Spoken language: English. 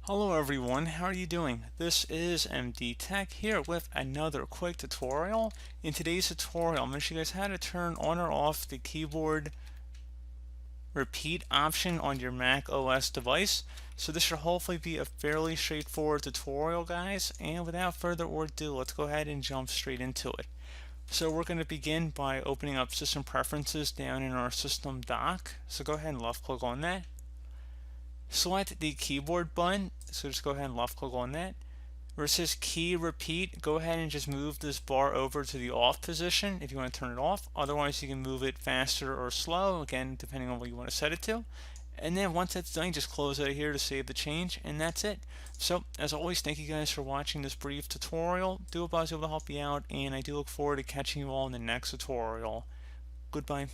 Hello everyone, how are you doing? This is MD Tech here with another quick tutorial. In today's tutorial, I'm going to show you guys how to turn on or off the keyboard repeat option on your Mac OS device. So this should hopefully be a fairly straightforward tutorial, guys. And without further ado, let's go ahead and jump straight into it. So we're going to begin by opening up System Preferences down in our System dock. So go ahead and left click on that. Select the keyboard button, so just go ahead and left click on that. Where it says key repeat, go ahead and just move this bar over to the off position if you want to turn it off. Otherwise you can move it faster or slow, again depending on what you want to set it to. And then once that's done, just close out of here to save the change, and that's it. So as always, thank you guys for watching this brief tutorial. Do hope I was able to help you out, and I do look forward to catching you all in the next tutorial. Goodbye.